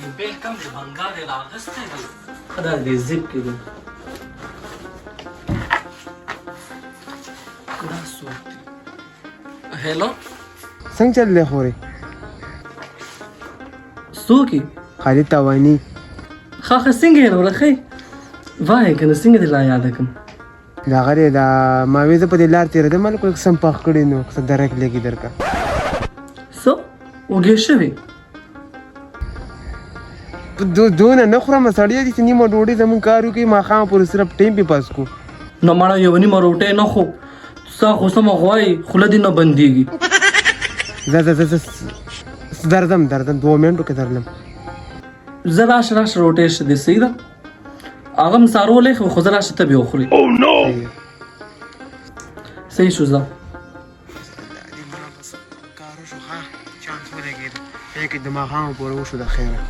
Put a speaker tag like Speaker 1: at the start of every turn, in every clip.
Speaker 1: موبایل کم د بنګار یې راغستی دی ښه دا دې زیب کې دی دا څوک دی هلو
Speaker 2: څنګه چل دی خورې
Speaker 1: څوک یې
Speaker 2: خالد تاواني
Speaker 1: ښه ښه څنګه یې راوړه وای که نه څنګه دې لا یاده کړم
Speaker 2: د هغه دی دا ما وې زه په دې لار تېرېدم هلکه لږ سم پخ کړی نو څه درک لګي درکه
Speaker 1: څه وږې شوې
Speaker 2: دونه نه خورم سړی دي چې نیمه ډوډۍ زموږ کار وکړي ماښام پورې صرف ټایم پې پاس کړو
Speaker 1: نو مړه یوه نیمه روټۍ نه خو ستا خو سمه غواړې خوله دې نه بندېږي
Speaker 2: زه درځم 2 منټو کې درلم
Speaker 1: زه راشه روټۍ شه دې صحیح ده هغه هم څارولی خو زه راشه ته بیا وخورې صحیح شو ځه
Speaker 2: کارو شو ښه چانس ولګېد کې د ماښامه پورې وشو د خیره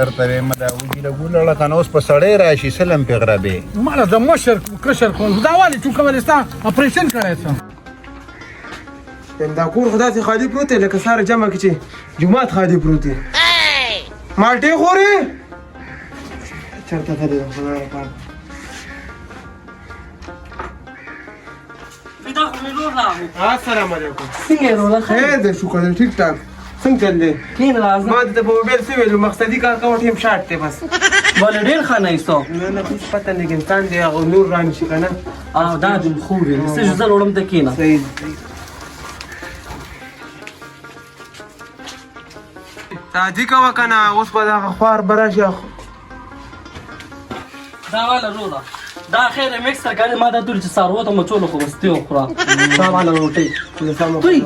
Speaker 3: درته وایم دا وجیله ګوله که نه اوس په سړی راشي سلم پې غربې
Speaker 4: مړه د مشر کشر کول دا ولې چې کومه ستا اپریشن کړی څه
Speaker 2: دا کور خو داسې خالي پروت دی لکه ساره جمع کړي چې جومات خالي پروت دی مالټې خورې چېرته تللی ده خدای لپاره
Speaker 1: دا خو مې لور راغی
Speaker 2: السلام علیکم
Speaker 1: څنګه یې وروره
Speaker 2: خیر دی شکر دی ټیک ټاک څنګه چل دی
Speaker 1: کښېنه راځه
Speaker 2: ما ته په موبایل څه ویلو مقصدي کار کوه ټیم شاټ دی بس
Speaker 1: ولې ډېر ښه نه ایسو
Speaker 2: نه هېڅ پته نه لګي انسان دی هغه نور رانشي که نه
Speaker 1: دا دې خوب وي څه چې زه وړم ته کښېنه
Speaker 2: صحیح راځي کوه که نه اوس به دغه خوار به راشي
Speaker 1: دا واله روده دا خیر مکس ترکاري ما دا تورې چې څاروو ته مچولو خو بستې وخوره دا واله روټۍ توی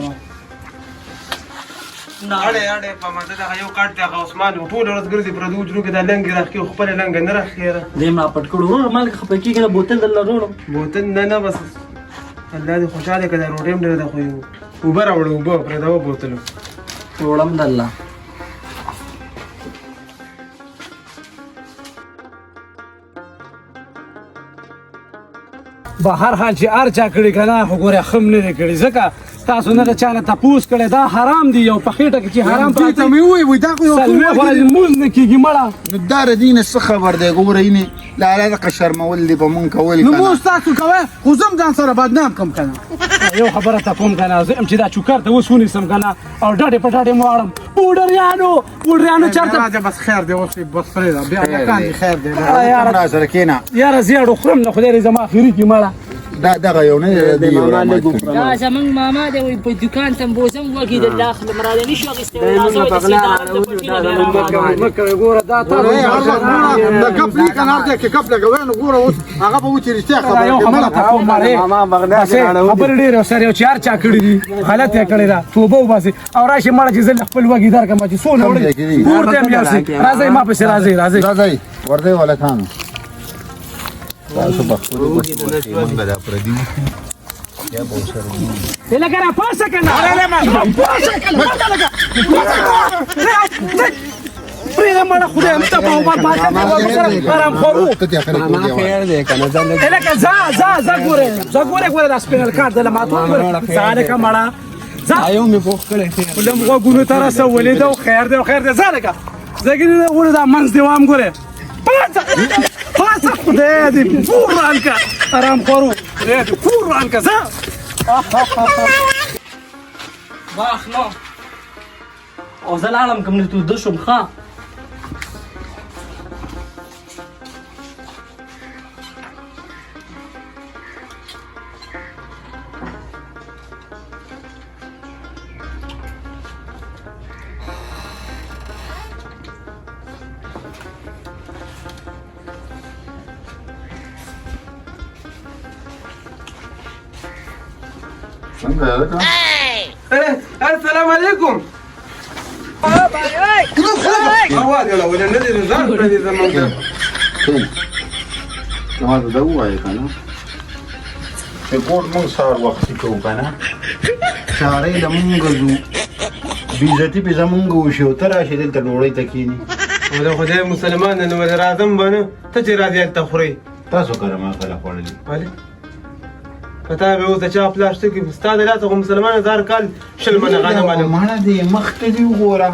Speaker 2: اړې په ماته دغه یو کاټ دی هغه عثمان و ټوله ورځ ګرځي پردو حجرو کې دا لنګې راښکي خو خپله لنګه نه راښکېره
Speaker 1: دې ما پټ کړو وروره ما لکه خفه کېږي نه بوتل درله وروړم
Speaker 2: بوتل نه بس الله دې خوشحاله کړه دا روټۍ هم ډېره ده خو اوبه راوړه اوبه پرېږدوه بوتلو
Speaker 1: وړم درله
Speaker 4: به هر حال چې هر چا کړي که نه خو ګوره ښه هم نه دی کړي ځکه تاسو نه د چا نه تپوس کړی دا حرام دی یو په خېټه کې چې حرام پراته
Speaker 3: مې ووایي دا خو یو
Speaker 4: څلوېښت ورځې لمونځ نه کېږي مړه
Speaker 3: نو دا د دې نه څه خبر دی ګوره یینې لاله دغه شرمول دی په مونږ کول
Speaker 4: لمونځ تاسو کوئ خو زه هم ځان سره بدنام کړم که نه یو خبره ته کوم که نه زه یم چې دا چوکر ته اوس ونیسم که نه او ډاډې په ډاډې مې واړم پوډریانو چېرته
Speaker 2: بس خیر دی اوس بس پرېږده بیا کان دی خیر دی
Speaker 3: را سره کېنه
Speaker 4: یاره زیاړو خورم نه خدای دې زما اخري کړي مړه
Speaker 3: دغه یو نه دی
Speaker 5: دا زمونږ ماما دی وایي په دوکان ته بوزم وږي د داخله مراده نه شو اخیستی
Speaker 4: مه کوئ ګوره دا
Speaker 3: د کپ لیک انار دی که کپ لګوی نو ګوره اوس هغه به و چې رښتیا
Speaker 4: یو خبره ته کوم خبرې ډېرې سره یو چې هر چا کړي دي غلط یې کړې ده توبه وباسي او راشي مړه چې زه خپل وږي درکړم چې څونه وړي کور ته هم یوسي راځئ ما پسې راځئ
Speaker 3: ورځئ ولکانو تاسو په خپلو بچو کې مونږ دا پردي یا به ورسره
Speaker 4: لکه راپاسه که نه پرېږده مړه خدای هم ته په اوبر پاسه آرام خورو لکه ځه ګورې دا سپینل کارت دی له ما ته ځه لکه مړه ځه خو له غوږونو ته رسولې ده او خیر دی ځه لکه زګېدې ګوره دا منځ دی وام ګورې پاسه خدای دې پور ران که آرام خورو خدای دې پور ران که ځه
Speaker 1: واخله او زه لاړم که مې توده شوم ښه
Speaker 2: السلام علیکم اواز یې راولې نه دې ځان پرې زمونږ ته
Speaker 3: ما ته دا ووایه که نه چې ګوډ مونږ سهار وختي کوو که نه سهارۍ له مونږ ځو بېعزتي پې زمونږ وشي او ته راشې دلته ډوډۍ ته کښېنې
Speaker 2: او د خدای مسلمان دی نو وزیر اعظم به نه ته چې راځې هلته خورې
Speaker 3: تاسو کله ما کله خوړلي
Speaker 2: ولې په تا به اوس د چا پلاسټیک ستا د لاسه خو مسلمان هزار کال شل منه غنم علم
Speaker 3: مړه دې مخته دې وګوره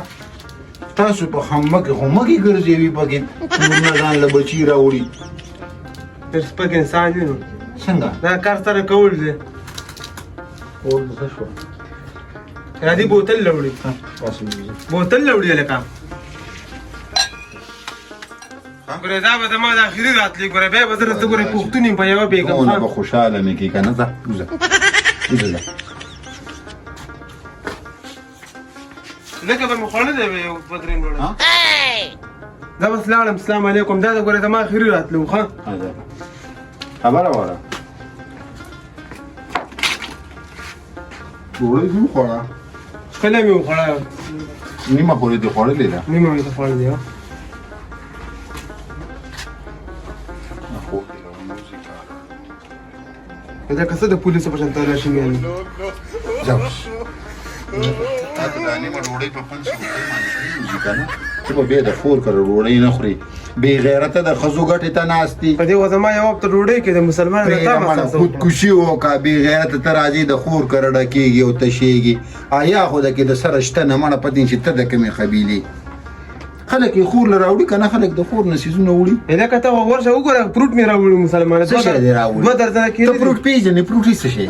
Speaker 3: تاسو په خمه کې خو مګې ګرځوي پکې کورونه ځان له بچي راوړي
Speaker 2: ډېر سپک انسان وي نو
Speaker 3: څنګه
Speaker 2: دا کار سره کول دی
Speaker 3: اور د څه شو
Speaker 2: راځي بوتل راوړي بوتل راوړي هلکه ګوره دا به زما د اخري راتلي ګوره بیا به زه درته ګوره پوښتنې په یوه بېګم
Speaker 3: نو به خوشحاله مې کړي که نه ځه وځه وځه ځه
Speaker 2: لکه به مې خوړلی دی یو دوه درې لوړه زه بس لاړم سلام علیکم دا د ګوره زما اخري راتلو ښه
Speaker 3: خبره وره ډوډۍ دې وخوړه
Speaker 2: کله مې وخوړه
Speaker 3: نیمه پورې دې خوړلې ده
Speaker 2: نیمه مې ته خوړلی هو لکه څه د پولیسو په شان تلاشي ویل
Speaker 3: ځه تا ته دا نیمه ډوډۍ په 500 روپۍ باندې کېږي که نه ته به بیا د فور کره ډوډۍ نه خورې بې غیرته د ښځو ګټې ته ناست دي
Speaker 2: په دې وخت زما یو هفته ډوډۍ کې د مسلمان د تا محساسه
Speaker 3: خودکشي وکړه بې غیرته ته راځې د خور کره ډکېږي او تشېږي یا خو د کې د سره شته نه مړه په دې چې ته د کومې قبیلې خلک یې خور له راوړي که نه خلک د خور نه څیزونه وړي
Speaker 2: لکه ته ورشه وګوره فروټ مې راوړي مسلمانه
Speaker 3: څه شی دې راوړي
Speaker 2: دوه درځنه
Speaker 3: ته
Speaker 2: کېدي
Speaker 3: فروټ پېژنې فروټ هېڅ څه شی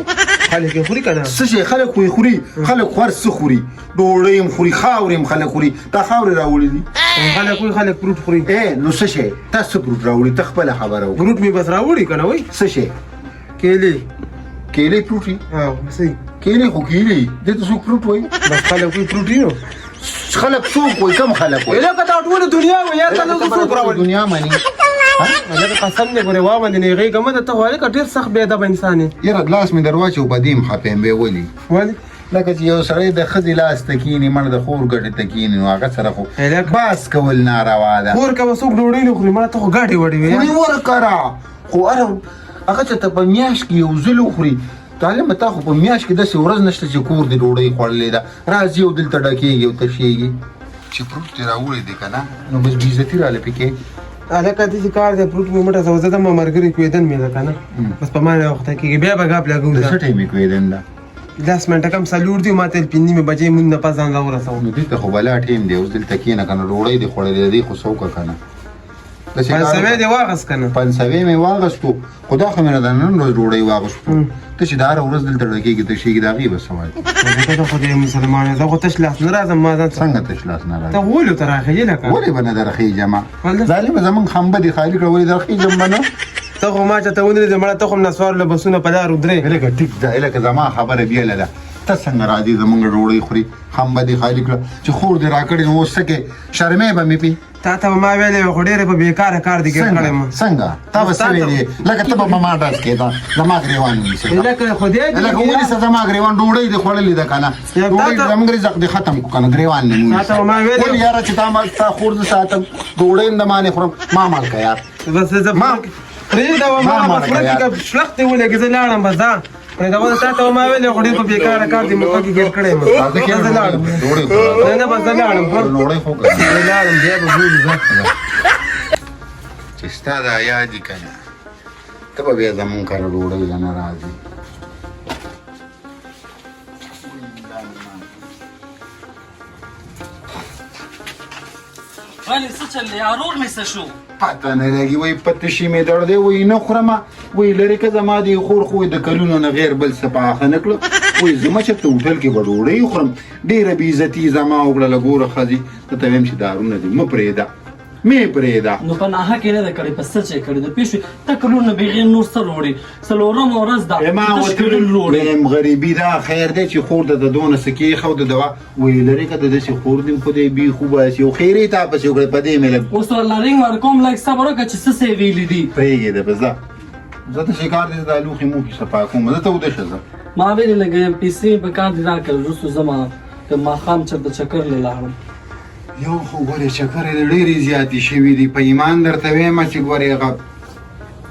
Speaker 2: خلک یې خوري که نه
Speaker 3: څه شی خلک خو یې خوري خلک خو هر څه خوري ډوډۍ هم خوري خاورې هم خلک خوري تا خاورې راوړي دي
Speaker 2: خلک وایي خلک فروټ خوري
Speaker 3: نو څه شی تا څه فروټ راوړي ته خپله خبره وکړه
Speaker 2: فروټ مې بس راوړي که نه وایي
Speaker 3: څه شی
Speaker 2: کیلې
Speaker 3: کیلې فروټ وي
Speaker 2: صحیح
Speaker 3: کیلې خو کیلې دې ته څوک فروټ وایي
Speaker 2: بس خلک وایي فروټ نو
Speaker 3: خلک څوک وایي کم خلک وایي
Speaker 2: لکه دا ټوله دنیا وایي یا ته نو څوک راوړي
Speaker 3: دنیا مني
Speaker 2: لکه قسم دې ګورې واباندې نه غېږه مه ته خو هلکه ډېر سخت بېادبه انسان یې
Speaker 3: یاره ګلاس مې در واچو په دې م خپې مې ولي
Speaker 2: ولې
Speaker 3: لکه چې یو سړی د ښځې لاس ته کښېني مړه د خور ګټې ته کښېني نو هغه سره خو باس کول ناروا ده
Speaker 2: کور که به څوک ډوډۍ نه خوري مړه ته خو ګاډې وړې وې
Speaker 3: خوري ورکړه خو هغه چې ته په میاشت کې یو ځل وخوري تعلیم تا خو په میاشت کې داسې ورځ نشته چې کور دې ډوډۍ خوړلې ده راځي او دلته ډکېږي او تشېږي چې فروټ دې راوړی دی که نه نو بس بېعزتي راله پکې
Speaker 2: هلکه داسې کار دی فروټ مې مټه زه د ملګري کوېدن مې ده که نه بس په ما نه وخته کېږي بیا به ګاپ لګو
Speaker 3: د څه ټایمې کوېدن ده
Speaker 2: 10 منټه کم څلور دي ما ته پنځه نیمې بجې مونږ نه پس ځان راورسوم
Speaker 3: نو دې ته خو بلا ټیم دی اوس دلته کښېنه که نه ډوډۍ دې خوړلې دی خو څه وکړه که نه
Speaker 2: پنسوی دې واغست که نه
Speaker 3: پنسوی مې واغستو خو دا خو مې نه د نن ورځ ډوډۍ واغستو ته چې دا هره ورځ دلته ډکېږي تشېږي د هغې به څه وایي
Speaker 2: ته خو دې مسلمان یې زه خو تش لاس نه راځم ما ځان
Speaker 3: څنګه تش لاس نه راځي
Speaker 2: ته ولو ته راخېږې لکه
Speaker 3: ولې به نه درخېږم ظالمه زمونږ خمبه دې خالي کړه ولې درخېږم به نه
Speaker 2: ته خو ما چاته ودرېدې مړه ته خو هم نسوار له بسونه په لار ودرې
Speaker 3: لکه ټیک ده لکه زما خبره بیله ده ته څنګه راځې زمونږ ډوډۍ خوري خمبه دې خالي کړه چې خور دې راکړې نو اوس څه کې شرمې به مې پي
Speaker 2: تا ته به ما ویلې وې خو ډېرې په بېکاره کار دې ګیر کړی ما
Speaker 3: څنګه تا به څه ویلې لکه ته به په ما ډز کېده زما ګرېوان ونیسې
Speaker 2: لکه خدای دې
Speaker 3: لکه ونیسه زما ګرېوان ډوډۍ دې خوړلې ده که نه ډوډۍ زموږ رزق دې ختم کړو که نه ګرېوان دې
Speaker 2: تا ته به ما ویلې
Speaker 3: ولې یاره چې تا خور زه ساتم ډوډۍ هم د ما نه خورم ما مال که یار
Speaker 2: بس زه پرېږده وه ما به خوله کې که شلخ دې ولګې زه لاړم بس دا پرېږده وه تا ته به ما ویلې خو ډېر په بېکاره کار دې موقع کې ګیر کړی یم زه لاړم نه بس زه لاړم
Speaker 3: ډوډۍ خو که
Speaker 2: زه لاړم بیا به ګورو زه
Speaker 3: چې ستا دا یاد دي که نه ته به بیا زمونږ کره ډوډۍ له نه راځې
Speaker 1: ولې څه چل دی ارور مې څه شو
Speaker 3: پته نه لګي وایي په تشي مې دړ دی وایي نه خورمه وایي لرې که زما د خور خو د کلونو نه غیر بل څه پاخه نه کړه وایي زما چېرته هوټل کې به ډوډۍ وخورم ډېره بېعزتي زما وکړله ګوره ښځې ته ته وایم چې دارونه دي مه پرېږده مې پرېږده
Speaker 1: نو په ناحقې نه ده کړې په څه چې یې کړې ده پوه شوې ته کلونه بېغیر نور څه وړې څلورمه ورځ ده
Speaker 3: ما ویم غریبي دا خیر دی چې خور ته د دونه څه کېښوده دوا وایي لرې که د داسې خور دې خو دی بي خو باسي یو خیرې تا پسې وکړې په دې مې لږ
Speaker 1: اوس ورله رینګ ورکوم لږ صبر وکړه چې څه څه یې ویلي دي
Speaker 3: پرېږدې به زه ته شکار دې دا لوښي موښي صفا کوم زه ته وده شه زه
Speaker 1: ما ویلې لږ پیسې مې په کار دي راکړل وروستو زما که ماښام چېرته چکر له لاړم
Speaker 3: یو خو ګورې چکر یې ډېرې زیاتې شوي دي په ایمان درته وایم چې ګورې هغه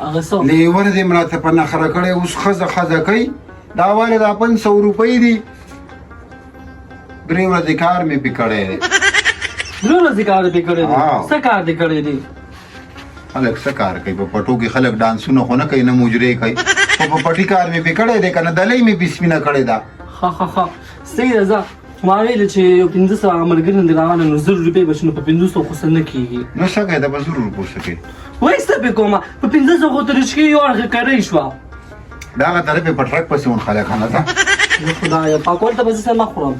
Speaker 1: هغه څه
Speaker 3: لیور دې مړه ته په نخره کړی اوس ښځه کوي دا ولې دا 500 روپۍ دي 3 ورځې کار مې پې کړی دی
Speaker 1: 3 ورځې کار دې کړی دی څه کار دې کړی دی
Speaker 3: خلک څه کار کوي په پټو کې خلک ډانسونه خو نه کوي نه مجرې کوي خو په پټي کار مې پې کړی دی که نه دلۍ مې پې سپینه کړې ده
Speaker 1: ښه صحیح ده ځه ما ویل چې یو 500 ملګري دې راغله نو 0 روپۍ به شي نو په 500 خو څه نه کېږي
Speaker 3: نو څه کوې دا به 0 روپو څه کوې
Speaker 1: وایي څه پې کومه په 500 خو تر رشکې یو اړخه کری شوه
Speaker 3: دا هغه طرف یې په ټرک پسې ون خلک نه ځه
Speaker 1: خدایه پاک ولته به زه څه نه خورم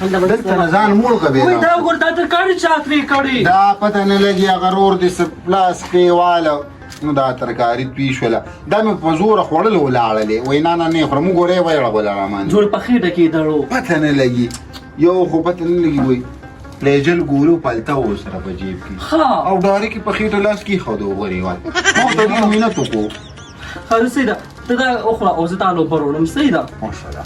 Speaker 3: دلته نه ځان موړ که
Speaker 1: وایي دا وګوره دا تر کاڼي چا ترې کړې
Speaker 3: دا پته نه لګي هغه رور دې څه پلاس کې واله نو دا ترکاري توی شوله دا مې په زوره خوړل ولاړلې وایي نه نه خورم وګورې ویړه بله رامان
Speaker 1: جوړ په خېټه کې دړو
Speaker 3: پته نه لګي یو خو پته نه لګي وایي پلیجل ګورو پلته و سره په جیب کې او ډارې کې په خېټه لاس کې ښودو وګورې وایي ما ته دې مینت وکړو
Speaker 1: ښه صحیح ده ته دا وخوره او زه تا لوبه وروړم صحیح ده
Speaker 3: ماشاءالله